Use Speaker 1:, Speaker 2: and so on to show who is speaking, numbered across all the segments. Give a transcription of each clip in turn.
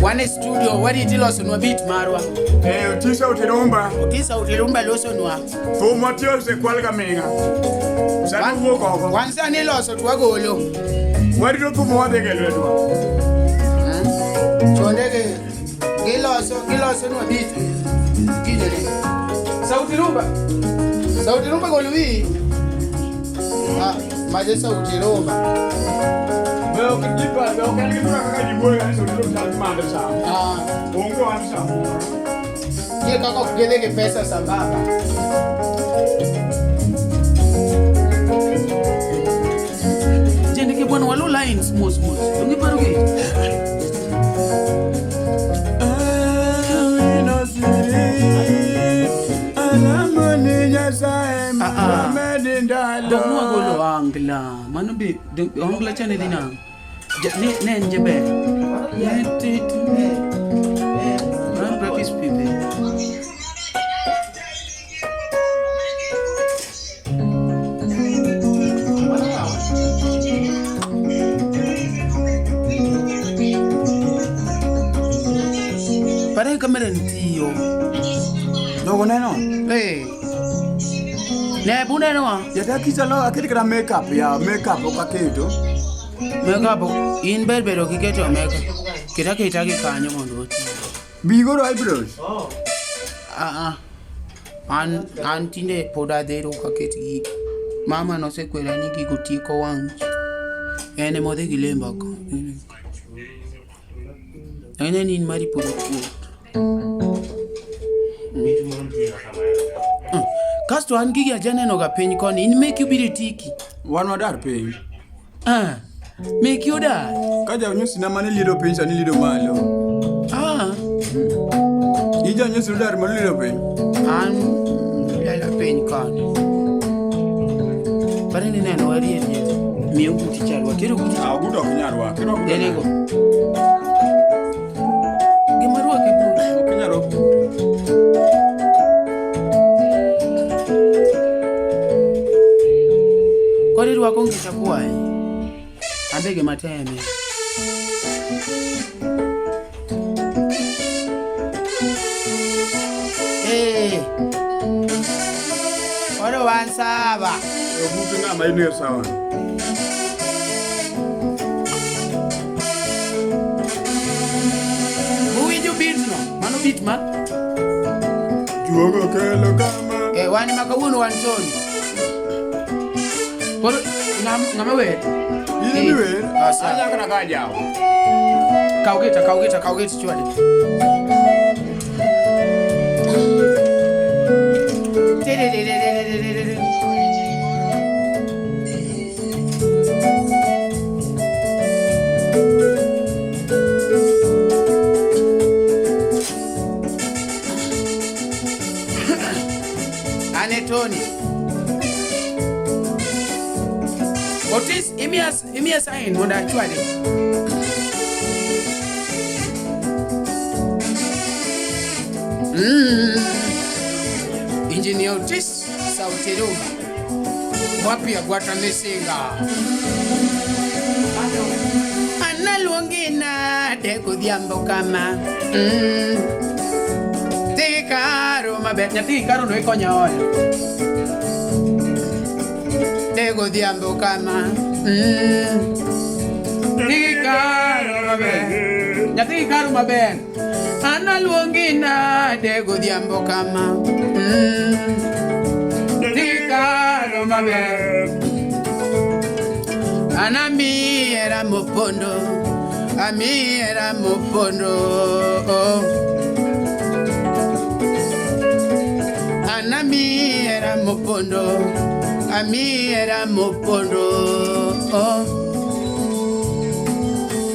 Speaker 1: One studio, what did you listen to a bit, Marwa?
Speaker 2: Tisa utilumba.
Speaker 1: Tisa utilumba loso nwa.
Speaker 2: Fumatio se kwalga menga. Sanu woko.
Speaker 1: Wansa ni loso tuwagolo.
Speaker 2: Wadi lupu mwade gelwedwa.
Speaker 1: Jendeke. Giloso nwa bit. Gidele. Sauti lumba golubi. Maje sauti lumba.
Speaker 2: Beo kijipa, beo kalikitura kaka jiboya ni sauti lumba manda sa. Ongo hamsa.
Speaker 1: Ye kaka kugedeke pesa sambaba. Jendeke bwana walo lines smooth. Ungi paruge. Dongwa golo angla manu bi angla chane dina ne njebe ran practice pipe pare kamera ntiyo
Speaker 2: Dogo neno.
Speaker 1: Ne bune no.
Speaker 2: Yata kisalo akili kra makeup okaketo.
Speaker 1: Makeup in berbero kiketo makeup. Kitake itake kanyo mondo.
Speaker 2: Bigoro eyebrows.
Speaker 1: Antinde poda dero kaketi. Mama no se kwela ni gigutiko wangu. Ene mode gilemba ko. Ene ni mari podo ko. Kasto an gigi ajane no ga piny koni in make you be tiki.
Speaker 2: Wan wadar piny.
Speaker 1: Make you da.
Speaker 2: Kaja nyusi na mane lido piny sa ni lido malo. Ija nyusi dar malo lido piny.
Speaker 1: An la piny koni. Pare ni neno wari en yet. Mi uti charwa kero uti.
Speaker 2: Gudo kinyarwa. Kero gudo.
Speaker 1: Delego. Gimarwa kibu.
Speaker 2: Kinyaro.
Speaker 1: Kori rwa kongi chakua ambege mateme. Oro wansaba.
Speaker 2: Obutu nga maine sawa.
Speaker 1: Buwiju beat no. Mano beat ma.
Speaker 2: Juogi okelo kama.
Speaker 1: Wani makawuno wantoni. Por ngama we.
Speaker 2: Ini we. Aja kana kaja.
Speaker 1: Kaugeta chwali. Anetoni. Otis imias ain wanda actually. Engineer Otis sauti rumba. Wapi agwata mesinga. Analuongina deko diambo kama. Tikaro mabet nyati karo no ikonya oyo. Dego diambo kama Nyati karo maben Analuongina dego diambo kama Karo maben Anami era mopondo Ami era mopondo Anami era mopondo Ami era mopondo.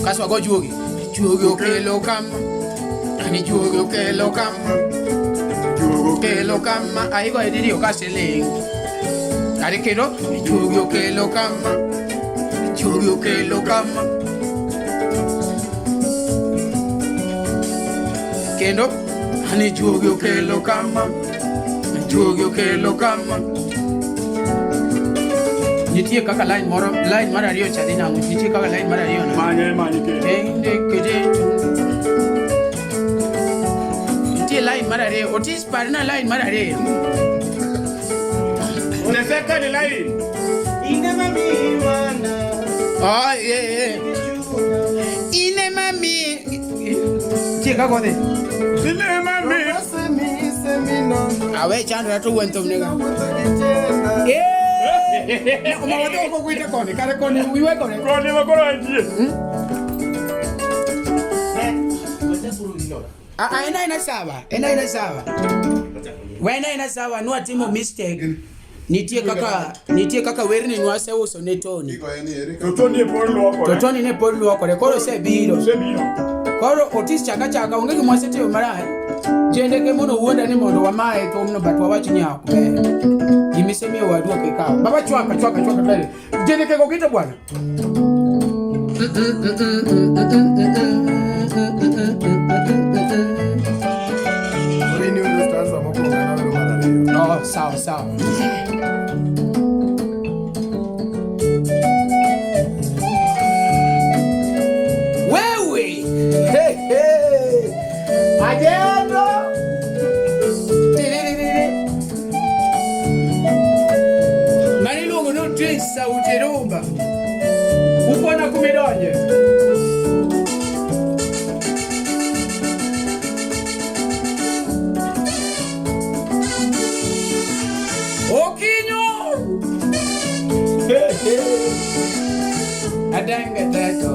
Speaker 1: Kaswa go juogi okelo kama. Ani juogi okelo kama. Okelo kama. Ai go ediri okaseling. Ari kero juogi okelo kama. Juogi okelo kama. Kendo ani juogi okelo kama. Juogi okelo kama. Nitie kaka line mara riyo chadina nitie kaka line mara riyo
Speaker 2: manye ke
Speaker 1: Ndeke Otis parna line marare.
Speaker 2: On the second line.
Speaker 1: Oh, yeah. Inema mi. Chika kwa de.
Speaker 2: Inema mi.
Speaker 1: Awe chandra tu wento mnega. Uma watu uko kuita kone. Kare kone uiwe kone.
Speaker 2: Kone wakoro aji.
Speaker 1: Ena sawa. Wena ina sawa. Nua timo mistake. Nitie kaka werni nwase uso ne Tony.
Speaker 2: Totoni
Speaker 1: ne pol luoko re koro se biro. Koro Otis chaka onge gi mwase tio mara. Jendeke mono wuonda ni mondo wamae to mno batwa wach nyako. Gimiseme wadwa ke kawo. Baba chwaka tele. Jendeke go kita bwana. Oh, sawa. Wewe. Hey. Ajendo. Mani lungo no twisa uterumba. Upona kumidonye. Adanga tako.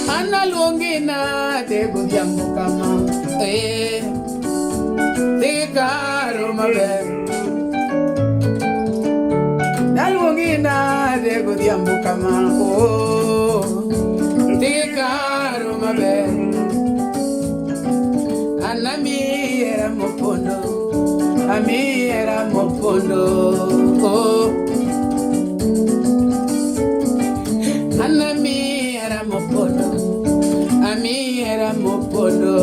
Speaker 1: Ana longina te budiamo kama. Te caro maber. Na longina te budiamo kama. Te caro maber. Ami era mopondo. Anami era mopondo.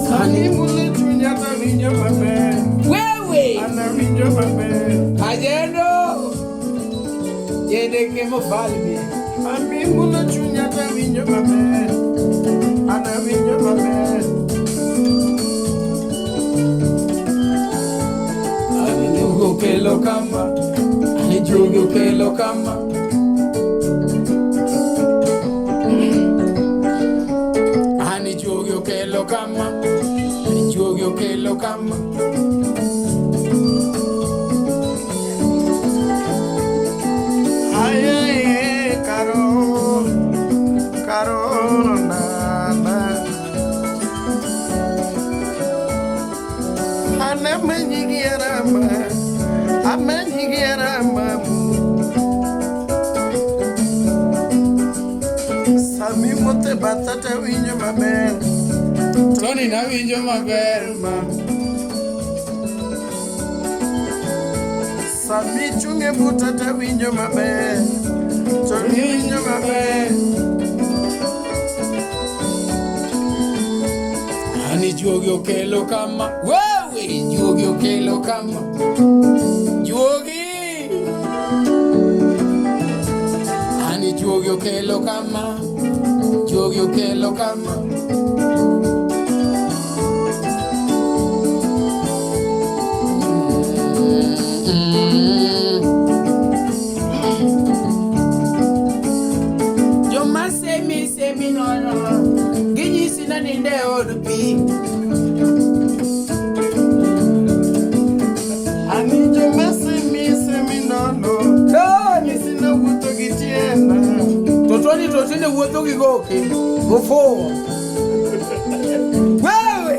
Speaker 2: Sani mule chunya tavinyo mame.
Speaker 1: Wewe.
Speaker 2: Anavinyo mame.
Speaker 1: Ajendo. Jendeke Mfalme.
Speaker 2: Ami mule chunya tavinyo mame. Anavinyo mame.
Speaker 1: Ani okelo kama. Ani juogi okelo kama. Ani juogi okelo kama. Ani juogi okelo kama.
Speaker 2: Ay, caro nana. Amenyigira ma. Sami mote batata winyo maber.
Speaker 1: Tony na winjo maber ma.
Speaker 2: Sami chunge butata winjo maber. Tony winjo maber.
Speaker 1: Ani juogi okelo kama. Wewe juogi okelo kama. Juogi. Ani juogi okelo kama. Juogi okelo kama. Joma semi no. Gini sina ninde odupi.
Speaker 2: Ani joma semi no. Ni sina wuto gitiena.
Speaker 1: Totoni wuotho gi goke. Gofo. Wewe.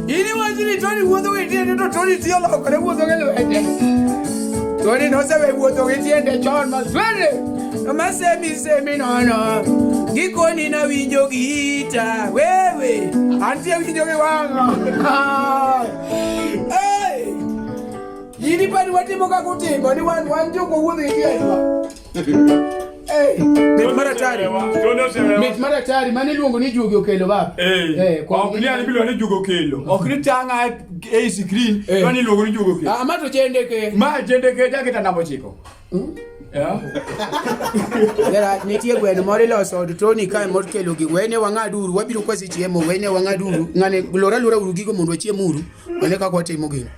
Speaker 1: Ini wajini Tony wuotho gi tiende to Tony tiyo lokore wuotho gi lwete. Tony no sabe wuotho gi tiende chon maswere. Ma semi no. Gikoni na winjo gita. Wewe. Antie winjo gi wanga. Hey. Ini pani watimo kakutimo ni wan joko wuotho gi tiende. Mit maratari mane luongo ni juogi okelo baba.
Speaker 2: Kwa clear ni bilo ni juogi okelo. Ok tanga e screen ni luongo ni juogi okelo.
Speaker 1: Ma to Jendeke.
Speaker 2: Ma Jendeke jaketa namba 9.
Speaker 1: Yara nitie gweno moro loso toni kae mod kelo gi wene wangaduru wabiro kwasi chiemo wene wangaduru ngane lora uru gigo mondo chiemuru ane kako timo gino.